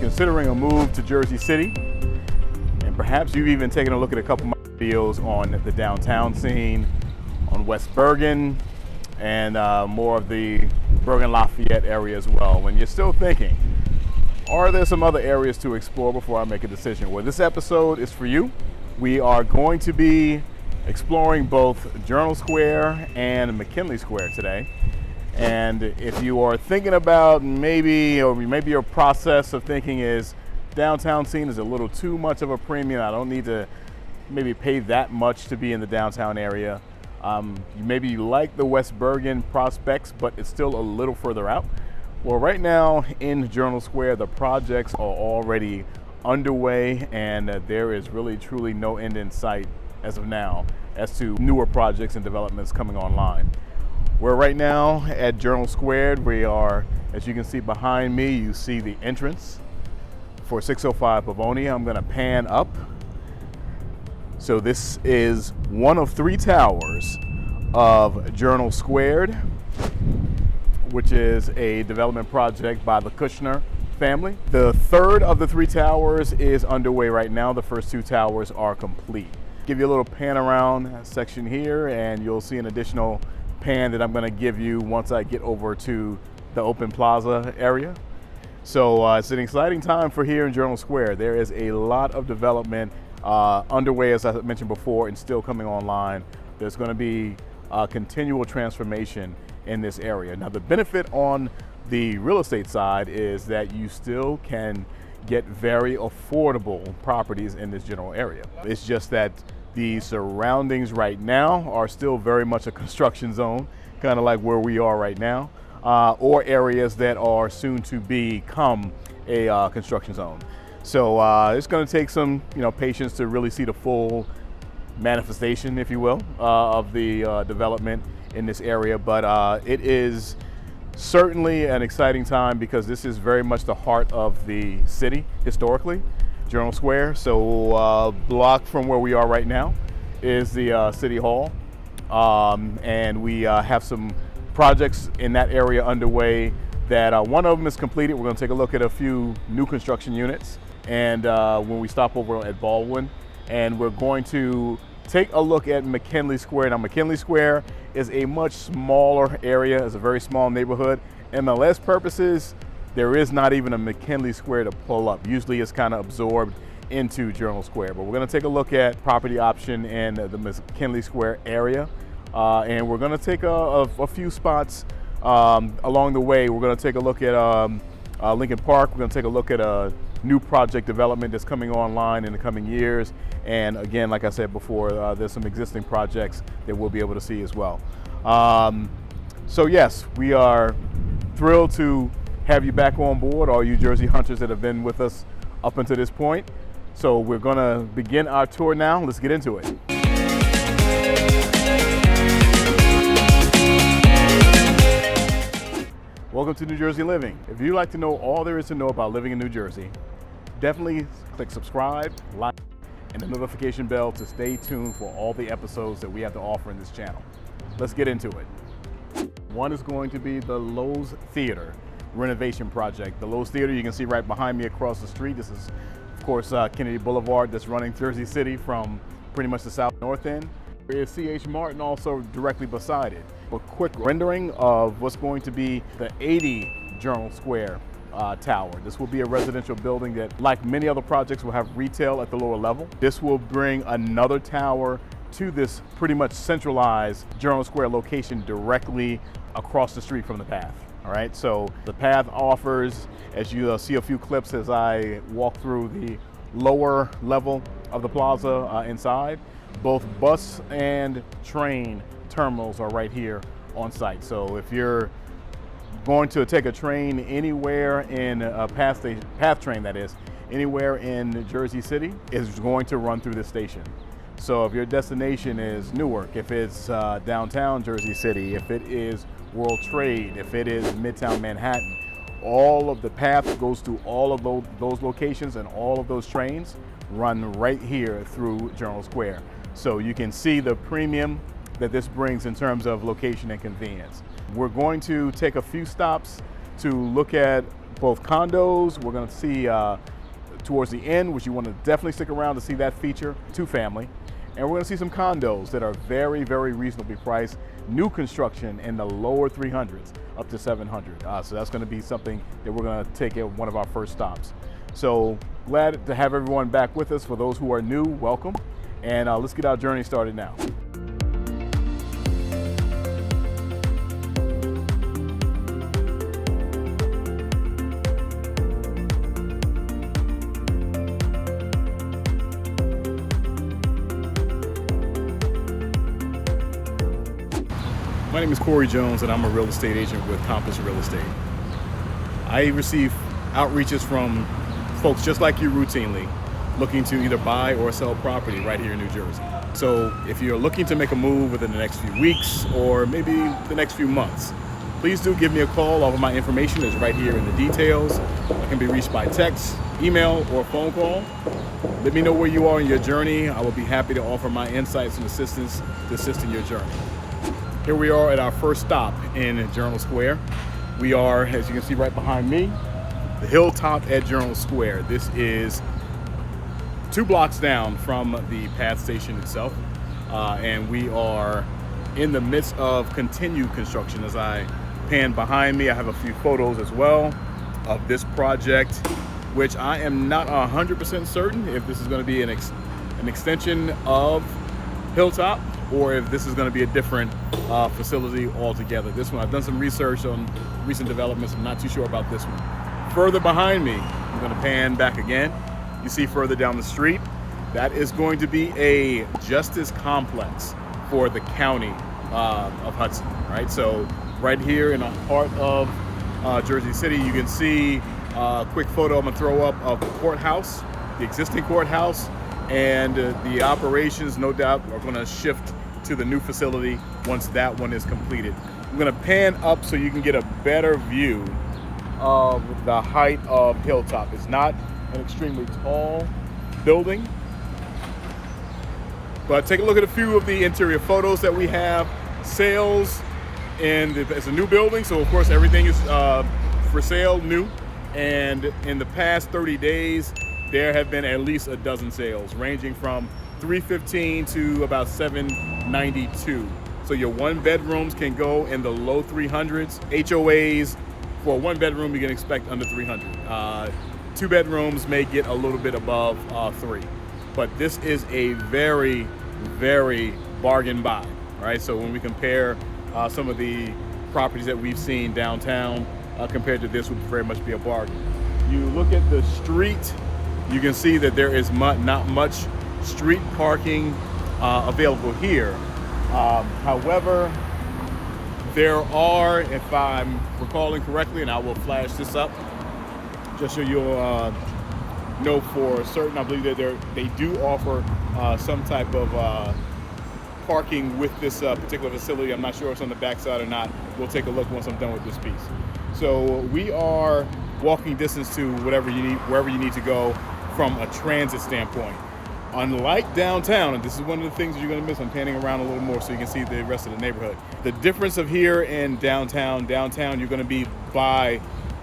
considering a move to Jersey City, and perhaps you've even taken a look at a couple of my videos on the downtown scene, on West Bergen, and more of the Bergen Lafayette area as well, when you're still thinking, are there some other areas to explore before I make a decision? Well, this episode is for you. We are going to be exploring both Jersey Square and McGinley Square today. And if you are thinking about maybe your process of thinking is downtown scene is a little too much of a premium, I don't need to maybe pay that much to be in the downtown area. Maybe you like the West Bergen prospects, but it's still a little further out. Well, right now in Jersey Square, the projects are already underway, and there is really truly no end in sight as of now as to newer projects and developments coming online. We're right now at Jersey Square. We are, as you can see behind me, you see the entrance for 605 Pavonia. I'm going to pan up. So this is one of three towers of Jersey Square, which is a development project by the Kushner family. The third of the three towers is underway right now. The first two towers are complete. Give you a little pan around section here, and you'll see an additional pan that I'm going to give you once I get over to the open plaza area. So it's an exciting time for here in Jersey Square. There is a lot of development underway, as I mentioned before, and still coming online. There's going to be continual transformation in this area. Now, the benefit on the real estate side is that you still can get very affordable properties in this general area. It's just that the surroundings right now are still very much a construction zone, kind of like where we are right now, or areas that are soon to become a construction zone. So it's going to take some patience to really see the full manifestation, if you will, of the development in this area, but it is certainly an exciting time because this is very much the heart of the city historically, Jersey Square. So a block from where we are right now is the City Hall, and we have some projects in that area underway that one of them is completed. We're going to take a look at a few new construction units, and when we stop over at Baldwin, and we're going to take a look at McGinley Square. Now, McGinley Square is a much smaller area. It's a very small neighborhood. MLS purposes, there is not even a McGinley Square to pull up. Usually it's kind of absorbed into Jersey Square. But we're going to take a look at property option in the McGinley Square area. And we're going to take a few spots along the way. We're going to take a look at Lincoln Park. We're going to take a look at a new project development that's coming online in the coming years. And again, like I said before, there's some existing projects that we'll be able to see as well. So yes, we are thrilled to have you back on board, all you Jersey hunters that have been with us up until this point. So we're gonna begin our tour now. Let's get into it. Welcome to New Jersey Living. If you'd like to know all there is to know about living in New Jersey, definitely click subscribe, like, and the notification bell to stay tuned for all the episodes that we have to offer in this channel. Let's get into it. One is going to be the Lowe's Theater renovation project. The Lowe's Theater, you can see right behind me across the street. This is, of course, Kennedy Boulevard that's running Jersey City from pretty much the south north end. There is C.H. Martin also directly beside it. A quick rendering of what's going to be the 80 Jersey Square tower. This will be a residential building that, like many other projects, will have retail at the lower level. This will bring another tower to this pretty much centralized Jersey Square location directly across the street from the path. All right, so the path offers, as you see a few clips as I walk through the lower level of the plaza inside, both bus and train terminals are right here on site. So if you're going to take a train anywhere in a path train, that is, anywhere in Jersey City, is going to run through this station. So if your destination is Newark, if it's downtown Jersey City, if it is World Trade, if it is Midtown Manhattan, all of the path goes through all of those locations, and all of those trains run right here through Jersey Square. So you can see the premium that this brings in terms of location and convenience. We're going to take a few stops to look at both condos. We're going to see towards the end, which you want to definitely stick around to see that feature, 2-family. And we're going to see some condos that are very, very reasonably priced. New construction in the lower 300s up to 700. So that's going to be something that we're going to take at one of our first stops. So glad to have everyone back with us. For those who are new, welcome. And let's get our journey started now. My name is Corey Jones, and I'm a real estate agent with Compass Real Estate. I receive outreaches from folks just like you routinely, looking to either buy or sell property right here in New Jersey. So if you're looking to make a move within the next few weeks or maybe the next few months, please do give me a call. All of my information is right here in the details. I can be reached by text, email, or phone call. Let me know where you are in your journey. I will be happy to offer my insights and assistance to assist in your journey. Here we are at our first stop in Jersey Square. We are, as you can see right behind me, the hilltop at Jersey Square. This is 2 blocks down from the PATH station itself. And we are in the midst of continued construction. As I pan behind me, I have a few photos as well of this project, which I am not 100% certain if this is going to be an extension of Hilltop or if this is going to be a different facility altogether. This one, I've done some research on recent developments. I'm not too sure about this one. Further behind me, I'm going to pan back again. You see further down the street, that is going to be a justice complex for the county of Hudson, right? So right here in the heart of Jersey City, you can see a quick photo I'm going to throw up of the courthouse, the existing courthouse, and the operations, no doubt, are going to shift to the new facility once that one is completed. I'm going to pan up so you can get a better view of the height of Hilltop. It's not an extremely tall building, but take a look at a few of the interior photos that we have. Sales, and it's a new building, so of course everything is for sale, new. And in the past 30 days, there have been at least a dozen sales, ranging from $315 to about $792. So your 1-bedrooms can go in the low 300s. HOAs for a 1-bedroom you can expect under 300. 2-bedrooms may get a little bit above 3. But this is a very, very bargain buy, right? So when we compare some of the properties that we've seen downtown compared to this, would very much be a bargain. You look at the street, you can see that there is not much street parking available here. However, there are, if I'm recalling correctly, and I will flash this up just so you'll know for certain, I believe that they do offer some type of parking with this particular facility. I'm not sure if it's on the backside or not. We'll take a look once I'm done with this piece. So we are walking distance to wherever you need to go from a transit standpoint. Unlike downtown, and this is one of the things that you're going to miss, I'm panning around a little more so you can see the rest of the neighborhood. The difference of here and downtown, you're going to be by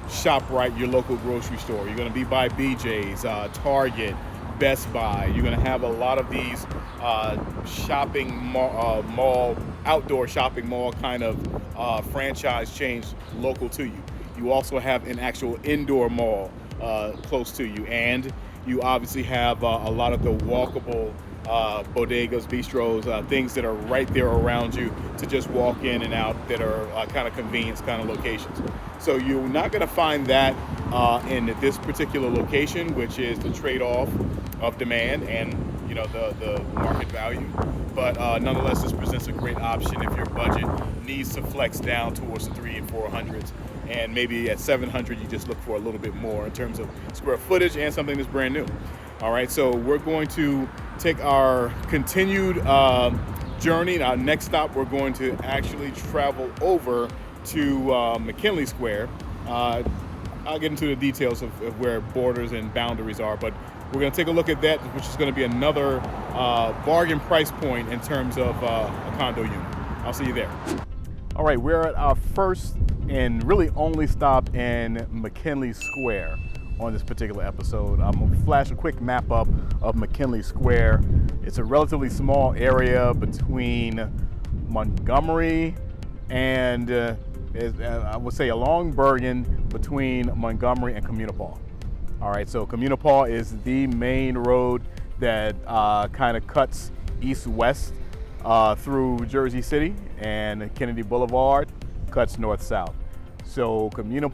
ShopRite, your local grocery store. You're going to be by BJ's, Target, Best Buy. You're going to have a lot of these shopping mall, outdoor shopping mall kind of franchise chains local to you. You also have an actual indoor mall close to you, and you obviously have a lot of the walkable bodegas, bistros, things that are right there around you to just walk in and out that are kind of convenience kind of locations. So you're not going to find that in this particular location, which is the trade-off of demand and the market value. But nonetheless, this presents a great option if your budget needs to flex down towards the 300 and 400s. And maybe at 700, you just look for a little bit more in terms of square footage and something that's brand new. All right, so we're going to take our continued journey. Our next stop, we're going to actually travel over to McGinley Square. I'll get into the details of where borders and boundaries are, but we're going to take a look at that, which is going to be another bargain price point in terms of a condo unit. I'll see you there. All right, we're at our first and really only stop in McGinley Square on this particular episode. I'm gonna flash a quick map up of McGinley Square. It's a relatively small area between Montgomery and I would say along Bergen, between Montgomery and Commuter. All right, so Commuter is the main road that kind of cuts east-west through Jersey City, and Kennedy Boulevard cuts north-south. So Commuter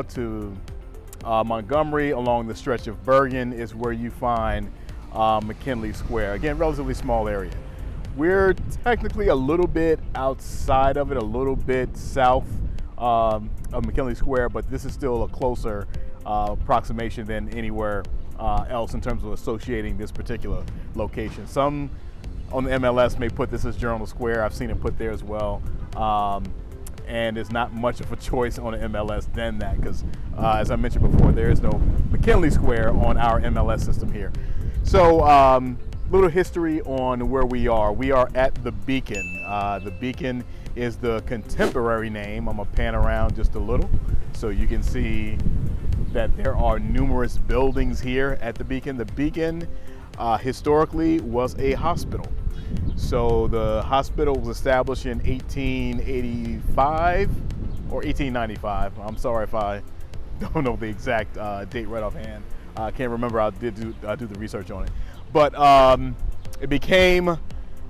to Montgomery along the stretch of Bergen is where you find McGinley Square. Again, relatively small area. We're technically a little bit outside of it, a little bit south of McGinley Square, but this is still a closer approximation than anywhere else in terms of associating this particular location. Some on the MLS may put this as Journal Square. I've seen it put there as well. And there's not much of a choice on the MLS than that, because as I mentioned before, there is no McGinley Square on our MLS system here. So little history on where we are. We are at the Beacon. The Beacon is the contemporary name. I'm gonna pan around just a little so you can see that there are numerous buildings here at the Beacon. The Beacon historically was a hospital. So the hospital was established in 1885 or 1895. I'm sorry if I don't know the exact date right offhand. I can't remember. I do the research on it. But it became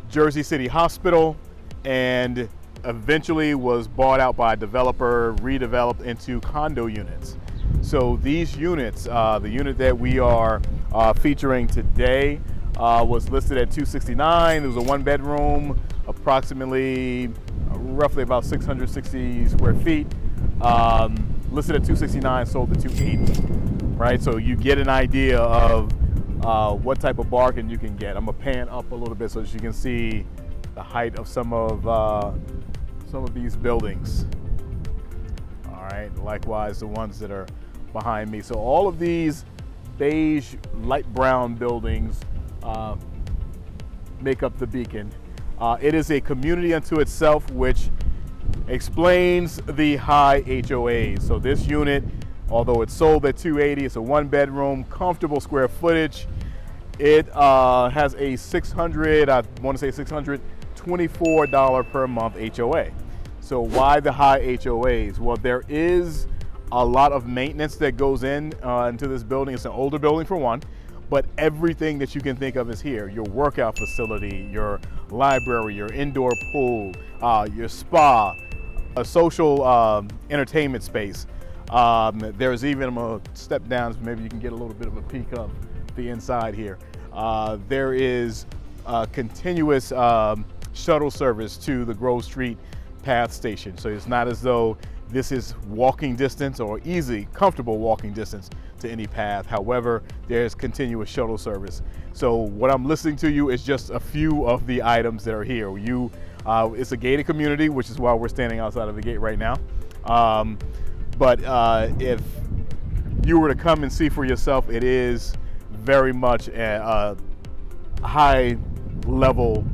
Jersey City Hospital and eventually was bought out by a developer, redeveloped into condo units. So these units, the unit that we are featuring today, was listed at $269. It was a one-bedroom, approximately, roughly about 660 square feet. Listed at $269, sold at $280. Right, so you get an idea of what type of bargain you can get. I'm gonna pan up a little bit so that you can see the height of some of these buildings. All right, likewise the ones that are behind me. So all of these beige, light brown buildings make up the Beacon. It is a community unto itself, which explains the high HOAs. So this unit, although it's sold at $280, it's a one-bedroom, comfortable square footage. It has a $624 per month HOA. So why the high HOAs? Well, there is a lot of maintenance that goes into this building. It's an older building for one, but everything that you can think of is here. Your workout facility, your library, your indoor pool, your spa, a social entertainment space. There's even, I'm gonna step down so maybe you can get a little bit of a peek of the inside here. There is continuous shuttle service to the Grove Street Path Station. So it's not as though this is walking distance or easy, comfortable walking distance to any path. However, there's continuous shuttle service. So what I'm listing to you is just a few of the items that are here. It's a gated community, which is why we're standing outside of the gate right now. But if you were to come and see for yourself, it is very much a high level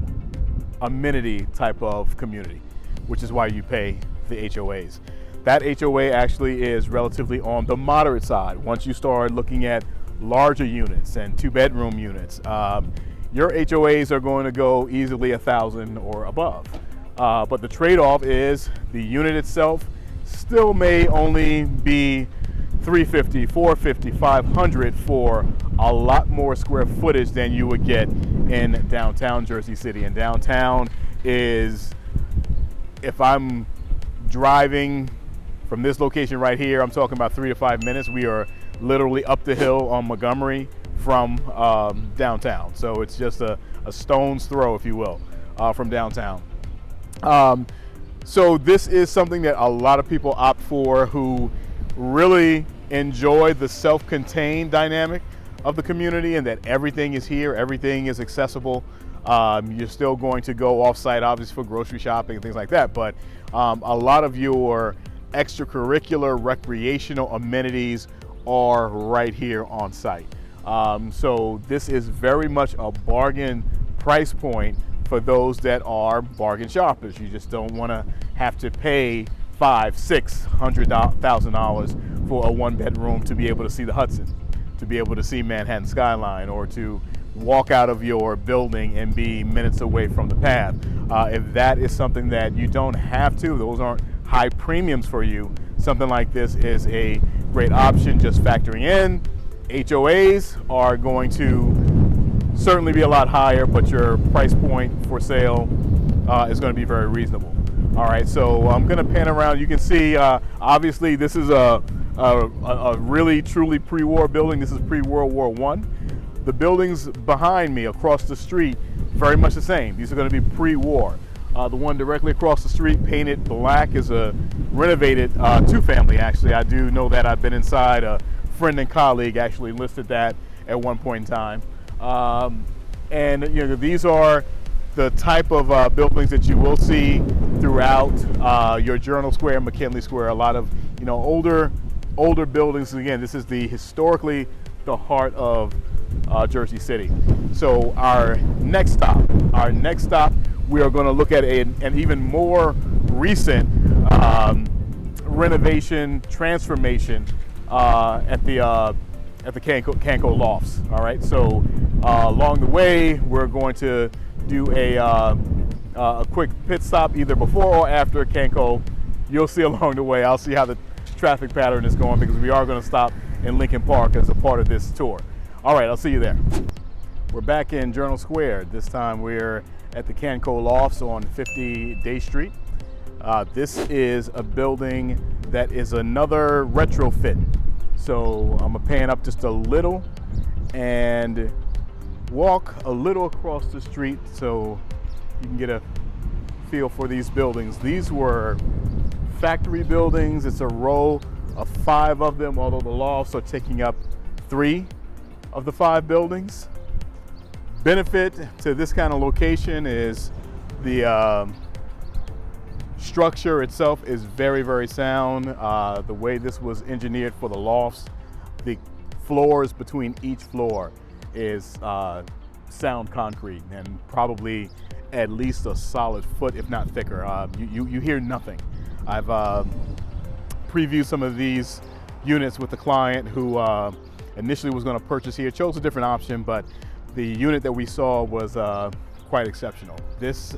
amenity type of community, which is why you pay the HOAs. That HOA actually is relatively on the moderate side. Once you start looking at larger units and two-bedroom units, your HOAs are going to go easily 1,000 or above. But the trade-off is the unit itself still may only be $350, $450, $500 for a lot more square footage than you would get in downtown Jersey City. And downtown is, if I'm driving from this location right here, I'm talking about 3 to 5 minutes. We are literally up the hill on Montgomery from downtown. So it's just a stone's throw, if you will, from downtown. So this is something that a lot of people opt for who really enjoy the self-contained dynamic of the community, and that everything is here, everything is accessible. You're still going to go off-site, obviously, for grocery shopping and things like that, but a lot of your extracurricular recreational amenities are right here on site. So this is very much a bargain price point for those that are bargain shoppers. You just don't want to have to pay $500,000-$600,000 for a one-bedroom to be able to see the Hudson, to be able to see Manhattan skyline, or to walk out of your building and be minutes away from the path. If that is something that you don't have to, those aren't high premiums for you, something like this is a great option. Just factoring in, HOAs are going to certainly be a lot higher, but your price point for sale is going to be very reasonable. All right, so I'm going to pan around. You can see, obviously, this is a really, truly pre-war building. This is pre-World War I. The buildings behind me across the street, very much the same. These are going to be pre-war. The one directly across the street, painted black, is a renovated two-family, actually. I do know that. I've been inside. A friend and colleague actually listed that at one point in time. And you know, these are the type of buildings that you will see throughout your Square and McGinley Square. A lot of, you know, older buildings. Again, this is historically the heart of Jersey City. So our next stop, we are going to look at an even more recent renovation transformation at the Canco Lofts. All right. So along the way, we're going to do a quick pit stop either before or after Canco. You'll see along the way. I'll see how the traffic pattern is going, because we are going to stop in Lincoln Park as a part of this tour. All right, I'll see you there. We're back in Jersey Square. This time we're at the Canco Lofts on 50 Day Street. This is a building that is another retrofit. So I'm gonna pan up just a little and walk a little across the street so you can get a feel for these buildings. These were factory buildings. It's a row of 5 of them, although the lofts are taking up 3 of the 5 buildings. Benefit to this kind of location is the structure itself is very, very sound. The way this was engineered for the lofts, the floors between each floor is sound concrete, and probably at least a solid foot, if not thicker. You hear nothing. I've previewed some of these units with the client who initially was going to purchase here, chose a different option, but the unit that we saw was quite exceptional. This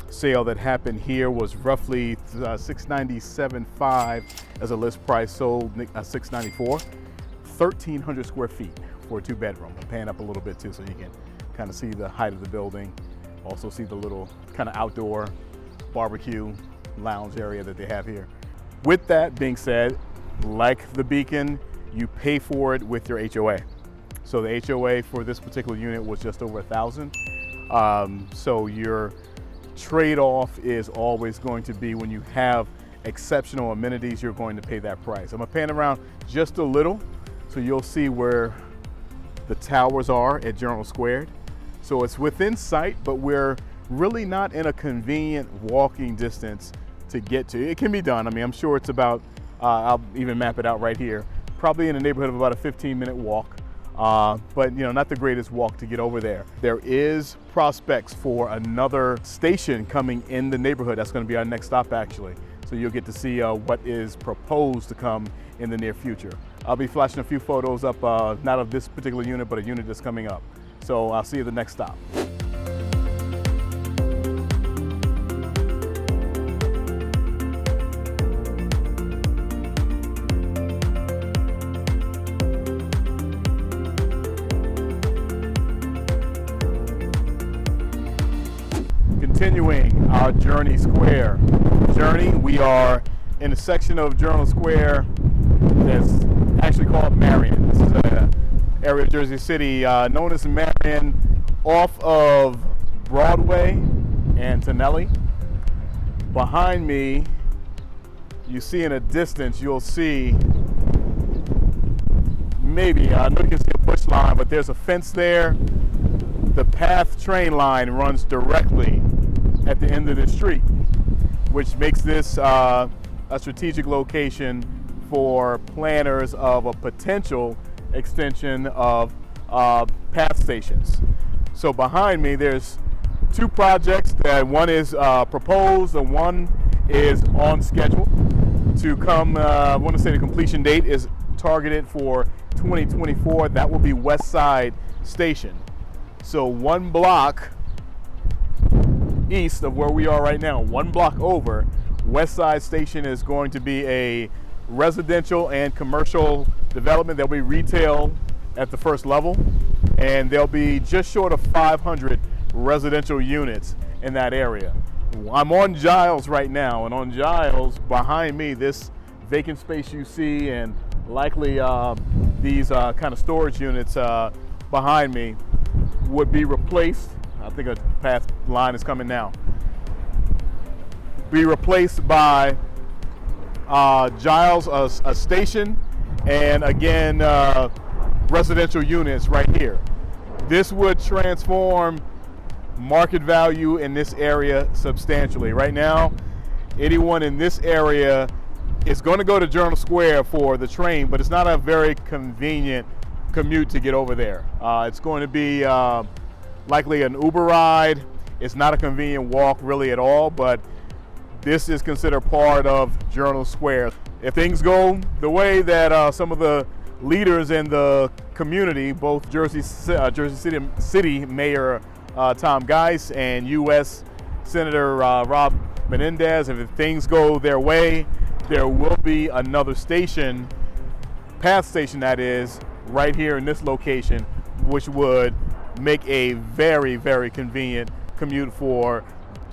sale that happened here was roughly $697.5 as a list price, sold $694. 1,300 square feet for a 2-bedroom. I'm pan up a little bit too so you can kind of see the height of the building. Also see the little kind of outdoor barbecue lounge area that they have here. With that being said, like the Beacon, you pay for it with your HOA. So the HOA for this particular unit was just over $1,000. So your trade-off is always going to be, when you have exceptional amenities, you're going to pay that price. I'm gonna pan around just a little so you'll see where the towers are at Jersey Square. So it's within sight, but we're really not in a convenient walking distance to get to. It can be done. I mean, I'm sure it's about, I'll even map it out right here, probably in the neighborhood of about a 15-minute walk. But you know, not the greatest walk to get over there. There is prospects for another station coming in the neighborhood. That's going to be our next stop, actually. So you'll get to see what is proposed to come in the near future. I'll be flashing a few photos up, not of this particular unit, but a unit that's coming up. So I'll see you at the next stop. Continuing our Jersey Square journey, we are in a section of Jersey Square that's actually called Marion. This is an area of Jersey City known as Marion, off of Broadway and Tonelli. Behind me, you see in a distance, you'll see maybe, I know you can see a bush line, but there's a fence there. The PATH train line runs directly at the end of the street, which makes this a strategic location for planners of a potential extension of PATH stations. So behind me, there's 2 projects. That one is proposed, and one is on schedule to come. I want to say the completion date is targeted for 2024. That will be West Side Station. So one block east of where we are right now, one block over, West Side Station is going to be a residential and commercial development. There'll be retail at the first level, and there'll be just short of 500 residential units in that area. I'm on Giles right now, and on Giles behind me, this vacant space you see, and likely these kind of storage units behind me would be replaced. I think a path line is coming now. Be replaced by Giles, a station, and again, residential units right here. This would transform market value in this area substantially. Right now, anyone in this area is going to go to Jersey Square for the train, but it's not a very convenient commute to get over there. It's going to be likely an Uber ride. It's not a convenient walk really at all, but this is considered part of Jersey Square. If things go the way that some of the leaders in the community, both Jersey City Mayor Tom Geis and U.S. Senator Rob Menendez, if things go their way, there will be another station, path station that is, right here in this location, which would make a very, very convenient commute for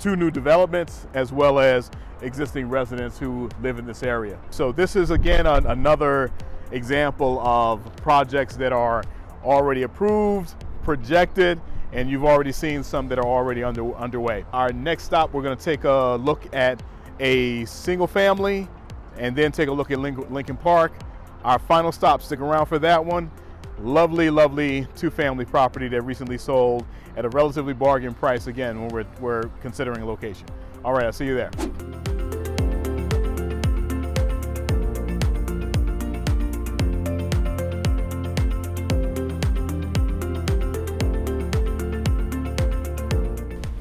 two new developments as well as existing residents who live in this area. So this is again another example of projects that are already approved, projected, and you've already seen some that are already underway. Our next stop, we're going to take a look at a single family and then take a look at Lincoln Park. Our final stop, stick around for that one. Lovely, lovely two-family property that recently sold at a relatively bargain price, again, when we're considering a location. All right, I'll see you there.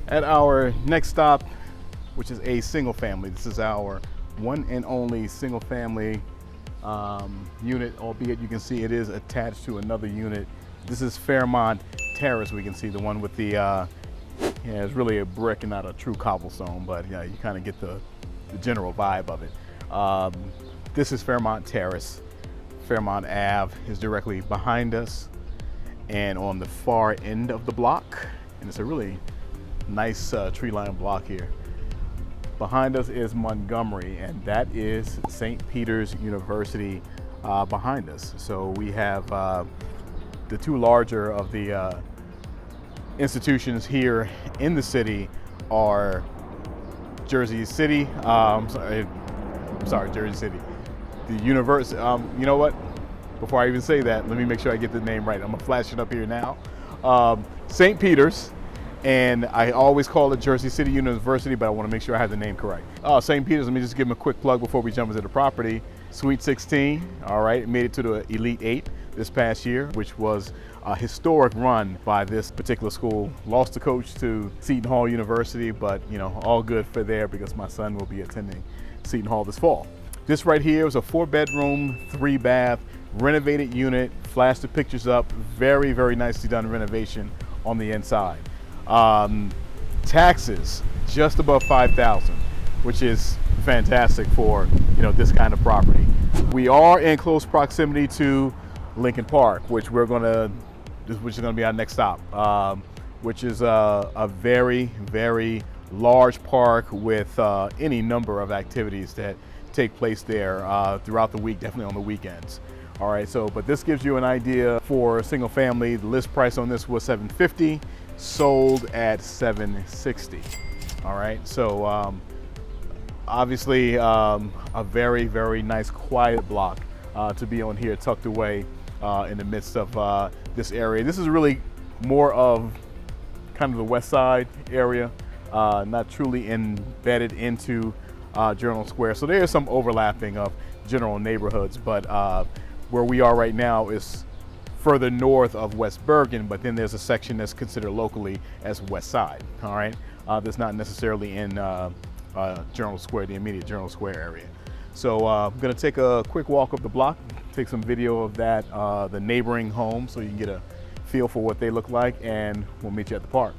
At our next stop, which is a single family, this is our one and only single family unit, albeit you can see it is attached to another unit. This is Fairmont Terrace. We can see the one with the, yeah, it's really a brick and not a true cobblestone, but yeah, you kind of get the general vibe of it. This is Fairmont Terrace. Fairmont Ave is directly behind us and on the far end of the block, and it's a really nice tree-lined block here. Behind us is Montgomery, and that is St. Peter's University behind us. So we have the two larger of the institutions here in the city are Jersey City, sorry, Jersey City. The university, you know what? Before I even say that, let me make sure I get the name right. I'm gonna flash it up here now. St. Peter's, and I always call it Jersey City University, but I want to make sure I have the name correct. St. Peter's, let me just give them a quick plug before we jump into the property. Sweet 16, all right, made it to the Elite 8 this past year, which was a historic run by this particular school. Lost the coach to Seton Hall University, but you know, all good for there because my son will be attending Seton Hall this fall. This right here is a 4-bedroom, 3-bath, renovated unit. Flash the pictures up, very, very nicely done renovation on the inside. Taxes just above $5,000, which is fantastic for, you know, this kind of property. We are in close proximity to Lincoln Park, which is going to be our next stop, which is a very, very large park with any number of activities that take place there throughout the week, definitely on the weekends. All right, so but this gives you an idea for a single family. The list price on this was $750. Sold at $760. All right, so obviously a very, very nice quiet block to be on here, tucked away in the midst of this area. This is really more of kind of the west side area, not truly embedded into Jersey Square. So there is some overlapping of general neighborhoods, but where we are right now is further north of West Bergen, but then there's a section that's considered locally as West Side, all right? That's not necessarily in Journal Square, the immediate Journal Square area. So I'm gonna take a quick walk up the block, take some video of that, the neighboring homes, so you can get a feel for what they look like, and we'll meet you at the park.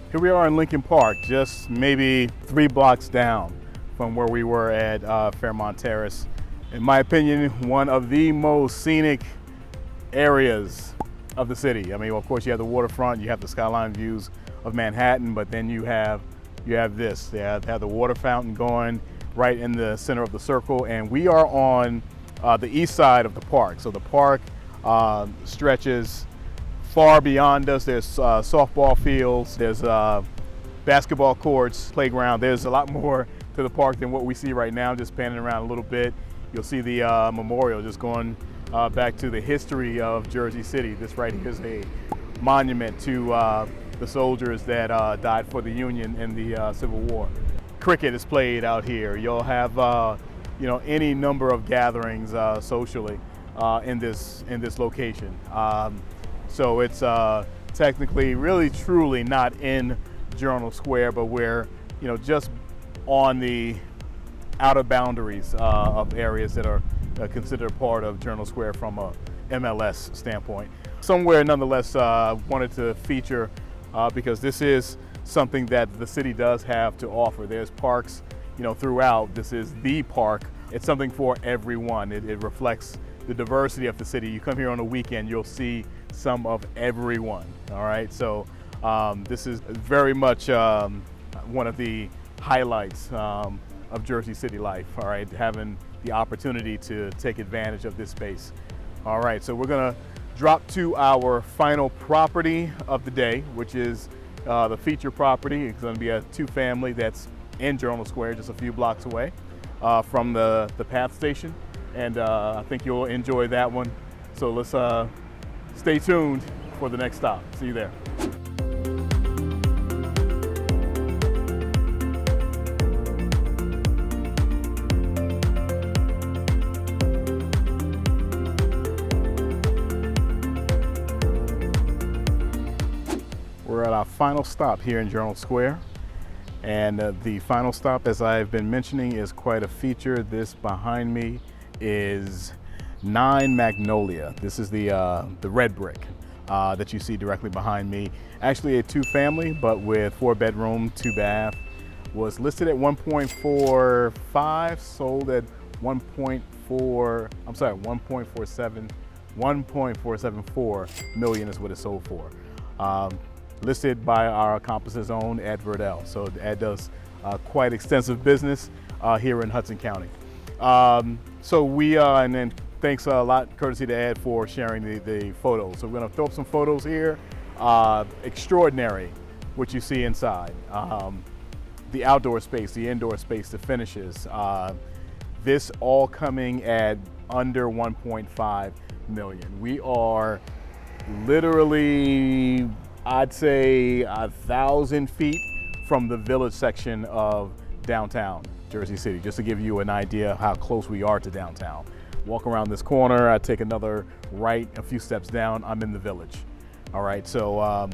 Here we are in Lincoln Park, just maybe 3 blocks down from where we were at Fairmont Terrace. In my opinion, one of the most scenic areas of the city. I mean, of course, you have the waterfront, you have the skyline views of Manhattan, but then you have this. They have the water fountain going right in the center of the circle, and we are on the east side of the park. So the park stretches far beyond us. There's softball fields, there's basketball courts, playground. There's a lot more to the park than what we see right now. Just panning around a little bit, you'll see the memorial just going back to the history of Jersey City. This right here is a monument to the soldiers that died for the Union in the Civil War. Cricket is played out here. You'll have any number of gatherings socially in this location. So it's technically, really, truly not in Journal Square, but we're just on the outer boundaries of areas that are considered part of Journal Square from a MLS standpoint. Somewhere, nonetheless, wanted to feature because this is something that the city does have to offer. There's parks, throughout. This is the park. It's something for everyone. It reflects the diversity of the city. You come here on a weekend, you'll see some of everyone. All right, so this is very much one of the highlights of Jersey City life. All right, having the opportunity to take advantage of this space. All right, so we're gonna drop to our final property of the day, which is the feature property. It's gonna be a 2-family that's in Journal Square, just a few blocks away from the PATH station. And I think you'll enjoy that one. So let's stay tuned for the next stop. See you there. We're at our final stop here in Journal Square. And the final stop, as I've been mentioning, is quite a feature. This behind me is 9 Magnolia. This is the red brick that you see directly behind me. Actually a 2-family, but with 4 bedroom, 2 bath. Was listed at 1.45, sold at 1.474 million is what it sold for. Listed by our accomplice's own Ed Verdell. So Ed does quite extensive business here in Hudson County. So we and then thanks a lot, courtesy to Ed, for sharing the photos. So we're gonna throw up some photos here. Extraordinary what you see inside. The outdoor space, the indoor space, the finishes. This all coming at under 1.5 million. We are literally, I'd say, 1,000 feet from the village section of downtown Jersey City, just to give you an idea how close we are to downtown. Walk around this corner, I take another right, a few steps down, I'm in the village. All right, so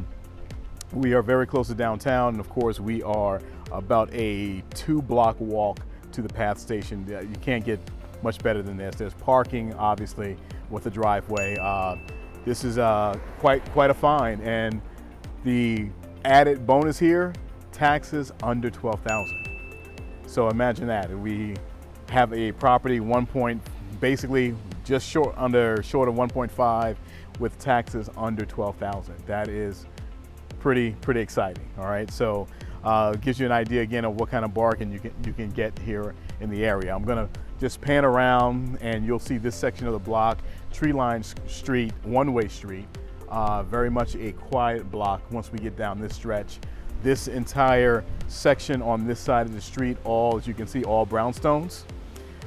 we are very close to downtown, and of course we are about a 2-block walk to the PATH station. You can't get much better than this. There's parking, obviously, with the driveway. This is quite a find, and the added bonus here, taxes under $12,000. So imagine that. We have a property basically just short of 1.5 with taxes under $12,000. That is pretty exciting. All right, so it gives you an idea again of what kind of bargain you can get here in the area. I'm gonna just pan around and you'll see this section of the block, tree-lined street, one-way street, very much a quiet block once we get down this stretch. This entire section on this side of the street, as you can see, all brownstones.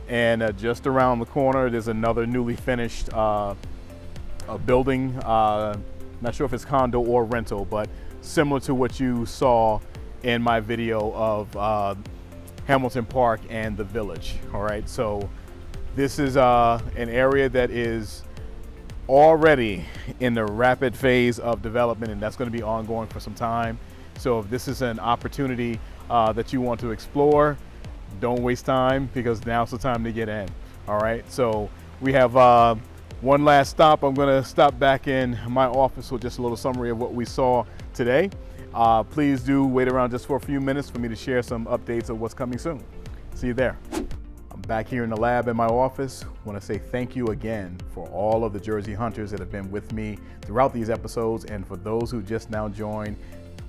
And just around the corner, there's another newly finished a building. Not sure if it's condo or rental, but similar to what you saw in my video of Hamilton Park and the Village. All right, so this is an area that is already in the rapid phase of development, and that's going to be ongoing for some time. So if this is an opportunity that you want to explore, don't waste time, because now's the time to get in. All right, so we have one last stop. I'm going to stop back in my office with just a little summary of what we saw today. Please do wait around just for a few minutes for me to share some updates of what's coming soon. See you there. I'm back here in the lab in my office. I want to say thank you again for all of the Jersey Hunters that have been with me throughout these episodes, and for those who just now joined,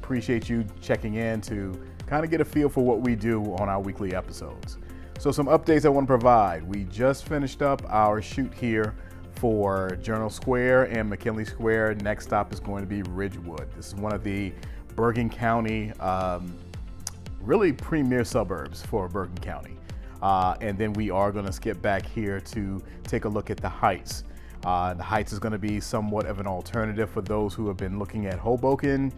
appreciate you checking in to kind of get a feel for what we do on our weekly episodes. So some updates I want to provide. We just finished up our shoot here for Jersey Square and McGinley Square. Next stop is going to be Ridgewood. This is one of the Bergen County, really premier suburbs for Bergen County. And then we are going to skip back here to take a look at the Heights. The Heights is going to be somewhat of an alternative for those who have been looking at Hoboken,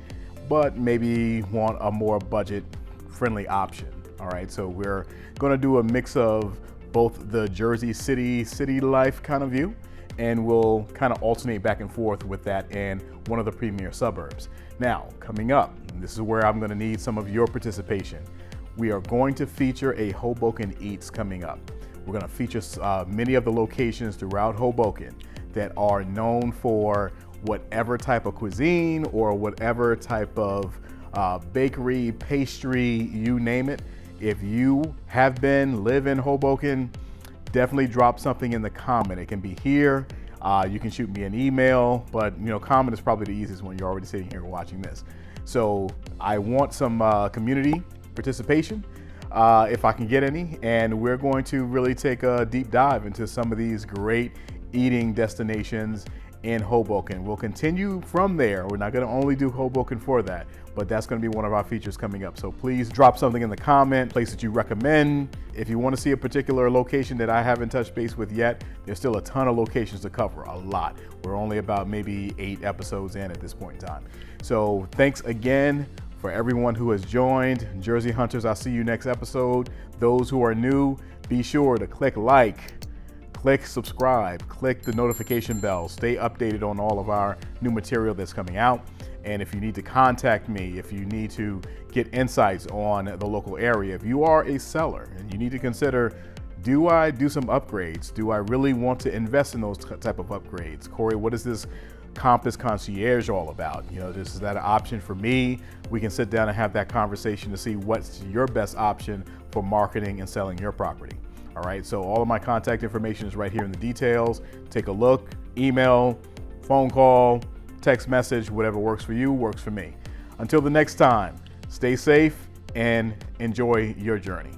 but maybe want a more budget-friendly option. All right, so we're going to do a mix of both the Jersey city life kind of view, and we'll kind of alternate back and forth with that and one of the premier suburbs. Now, coming up, this is where I'm going to need some of your participation. We are going to feature a Hoboken Eats coming up. We're going to feature many of the locations throughout Hoboken that are known for whatever type of cuisine or whatever type of bakery, pastry, you name it. If you have live in Hoboken, definitely drop something in the comment. It can be here. You can shoot me an email, but comment is probably the easiest when you're already sitting here watching this. So I want some community participation, if I can get any, and we're going to really take a deep dive into some of these great eating destinations in Hoboken. We'll continue from there. We're not going to only do Hoboken for that, but that's going to be one of our features coming up. So please drop something in the comment, place that you recommend. If you want to see a particular location that I haven't touched base with yet, there's still a ton of locations to cover, a lot. We're only about maybe 8 episodes in at this point in time. So thanks again for everyone who has joined. Jersey Hunters, I'll see you next episode. Those who are new, be sure to click like, click subscribe, click the notification bell, stay updated on all of our new material that's coming out. And if you need to contact me, if you need to get insights on the local area, if you are a seller and you need to consider, do I do some upgrades? Do I really want to invest in those type of upgrades? Corey, what is this Compass Concierge all about? Is that an option for me? We can sit down and have that conversation to see what's your best option for marketing and selling your property. All right, so all of my contact information is right here in the details. Take a look, email, phone call, text message, whatever works for you, works for me. Until the next time, stay safe and enjoy your journey.